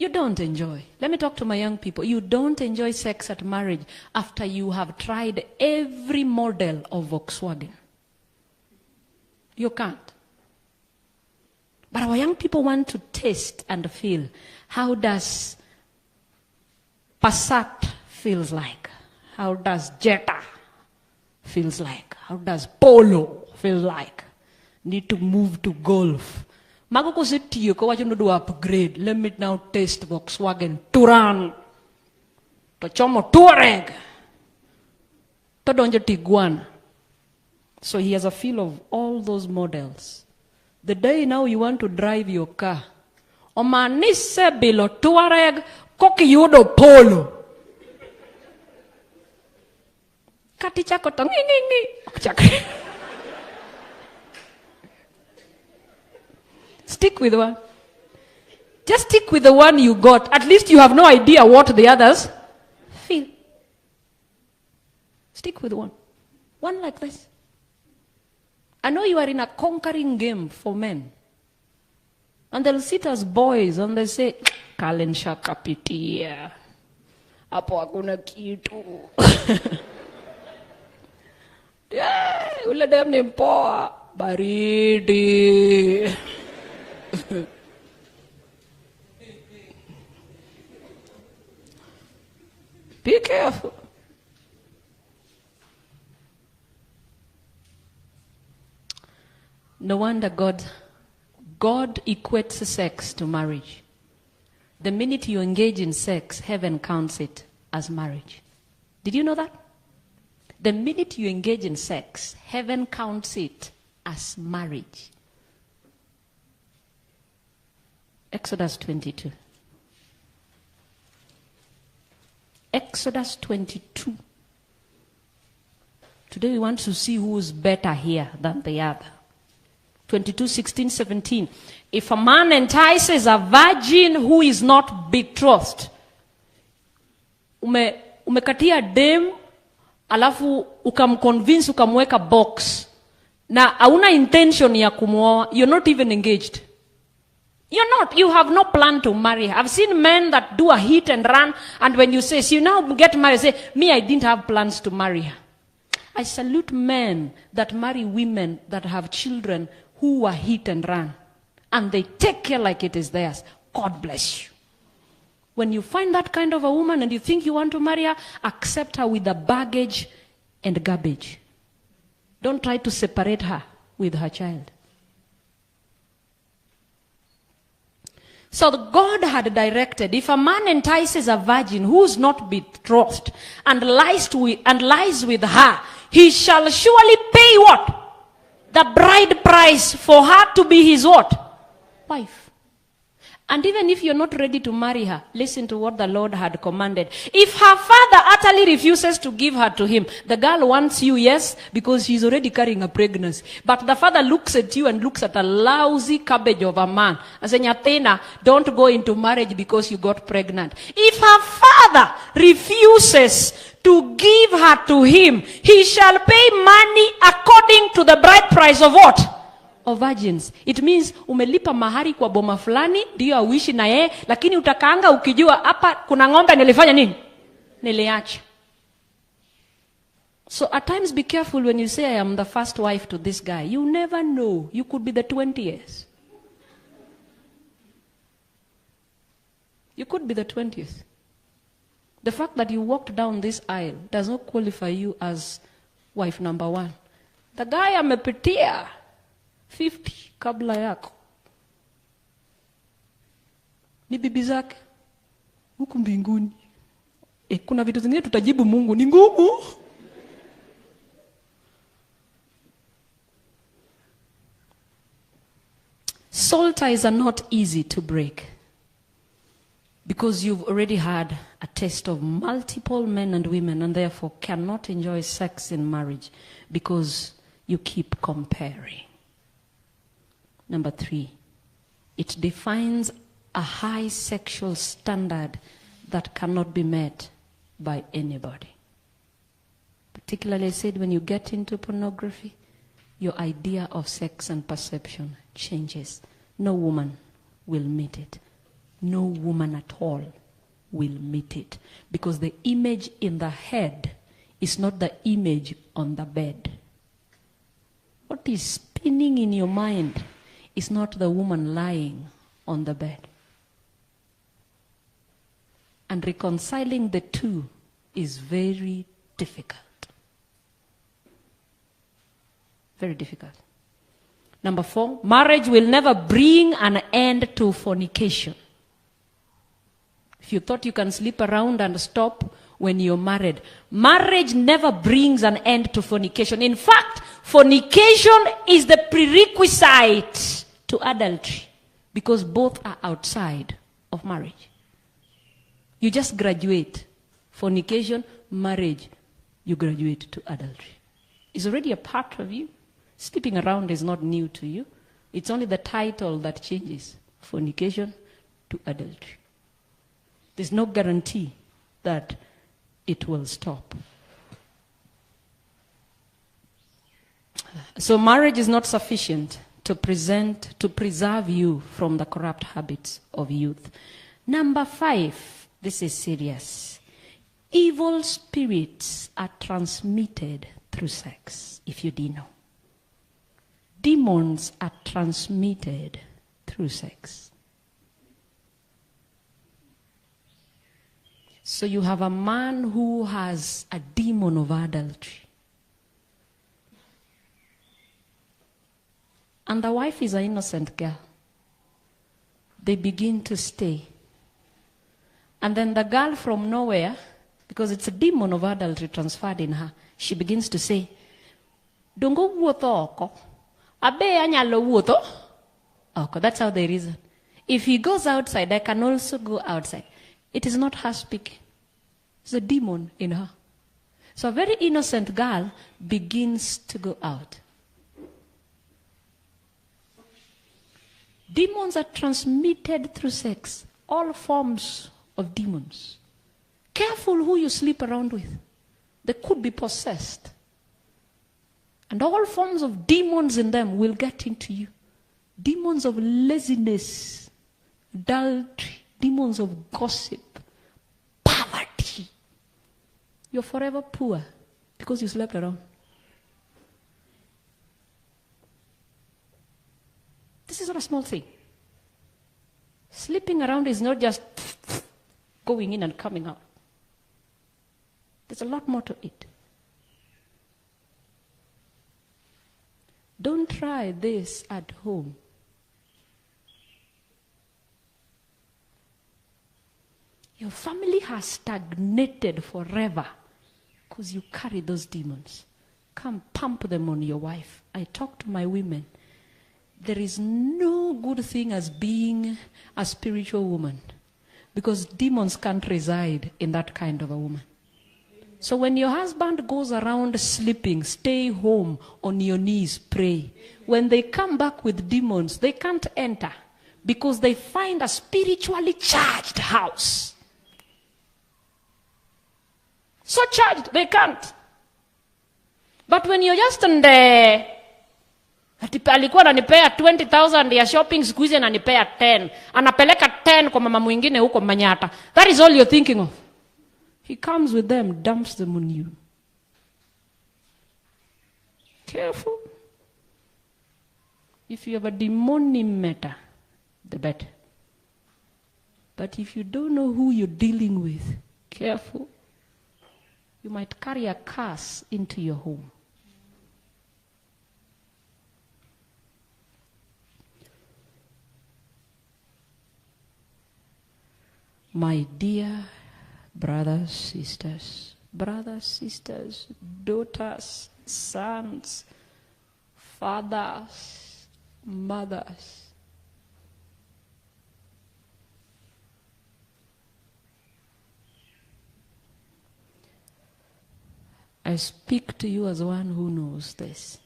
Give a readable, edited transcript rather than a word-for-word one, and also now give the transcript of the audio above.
You don't enjoy. Let me talk to my young people. You don't enjoy sex at marriage after you have tried every model of Volkswagen. You can't. But our young people want to taste and feel. How does Passat feels like? How does Jetta feels like? How does Polo feel like? Need to move to Golf. Mago ko setiyo ko wacho no do upgrade. Let me now taste Volkswagen Touran. To chomo Touareg. To donjo Tiguan. So he has a feel of all those models. The day now you want to drive your car. Omanise bilo Touareg koki yudo Polo. Kati chako to ngi. Stick with one. Just stick with the one you got. At least you have no idea what the others feel. Stick with one. One like this. I know you are in a conquering game for men. And they'll sit as boys and they say, Kalen shakapitia. Apo hakuna kitu. Yeah, ule dem ni mpoa. Baridi. Be careful. No wonder God equates sex to marriage. The minute you engage in sex, heaven counts it as marriage. Did you know that? The minute you engage in sex, heaven counts it as marriage. Exodus 22. Exodus 22. Today we want to see who's better here than the other. 22, 16, 17. If a man entices a virgin who is not betrothed, umekatia dem, alafu ukamconvince ukamweka box, na hauna intention ya kumuoa, you're not even engaged. You're not. You have no plan to marry her. I've seen men that do a hit and run, and when you say, so you now get married, say, me, I didn't have plans to marry her. I salute men that marry women that have children who are hit and run, and they take care like it is theirs. God bless you. When you find that kind of a woman and you think you want to marry her, accept her with the baggage and garbage. Don't try to separate her with her child. So God had directed, if a man entices a virgin who's not betrothed and lies with her, he shall surely pay what? The bride price for her to be his what? Wife. And even if you're not ready to marry her, listen to what the Lord had commanded. If her father utterly refuses to give her to him, the girl wants you, yes, because she's already carrying a pregnancy. But the father looks at you and looks at a lousy cabbage of a man and says, Nyathena, don't go into marriage because you got pregnant. If her father refuses to give her to him, he shall pay money according to the bride price of what? Of virgins. It means umelipa mahari kwa boma fulani ndio auishi na yeye, lakini utakaanga ukijua hapa kuna ng'ombe nilifanya nini? Niliacha. So at times be careful when you say I am the first wife to this guy. You never know. You could be the 20th. You could be the 20th. The fact that you walked down this aisle does not qualify you as wife number 1. The guy amepitia 50 kabla yako. Ni bibi zake huku mbinguni. Kuna vitu zingine tutajibu Mungu ni ngumu. Soul ties are not easy to break because you've already had a taste of multiple men and women and therefore cannot enjoy sex in marriage because you keep comparing. Number 3, it defines a high sexual standard that cannot be met by anybody. Particularly, I said, when you get into pornography, your idea of sex and perception changes. No woman will meet it. no woman at all will meet it. Because the image in the head is not the image on the bed. What is spinning in your mind is not the woman lying on the bed. And reconciling the two is very difficult. Very difficult. Number 4, marriage will never bring an end to fornication. If you thought you can sleep around and stop when you're married, marriage never brings an end to fornication. In fact, fornication is the prerequisite to adultery because both are outside of marriage. You just graduate. Fornication, marriage, you graduate to adultery. It's already a part of you. Sleeping around is not new to you. It's only the title that changes. Fornication to adultery. There's no guarantee that it will stop. So marriage is not sufficient to preserve you from the corrupt habits of youth. Number 5, this is serious. Evil spirits are transmitted through sex, if you didn't know. Demons are transmitted through sex. So you have a man who has a demon of adultery. And the wife is an innocent girl. They begin to stay. And then the girl from nowhere, because it's a demon of adultery transferred in her, she begins to say, Dongo wuotho oko. Abe anyalo wuotho oko. That's how they reason. If he goes outside, I can also go outside. It is not her speaking. It's a demon in her. So a very innocent girl begins to go out. Demons are transmitted through sex. All forms of demons. Careful who you sleep around with. They could be possessed. And all forms of demons in them will get into you. Demons of laziness, adultery, demons of gossip, poverty. You're forever poor because you slept around. This is not a small thing. Sleeping around is not just going in and coming out. There's a lot more to it. Don't try this at home. Your family has stagnated forever because you carry those demons. Come pump them on your wife. I talk to my women. There is no good thing as being a spiritual woman because demons can't reside in that kind of a woman. So when your husband goes around sleeping, stay home on your knees, pray. When they come back with demons, they can't enter because they find a spiritually charged house. So charged, they can't. But when you're just in there, alikuwa ananipea 20,000 ya shopping, siku hizi ananipea 10. Anapeleka 10 kwa mama mwingine huko Manyata. That is all you're thinking of. He comes with them, dumps them on you. Careful. If you have a demonic matter, the better. But if you don't know who you're dealing with, careful. You might carry a curse into your home. My dear brothers, sisters, daughters, sons, fathers, mothers, I speak to you as one who knows this.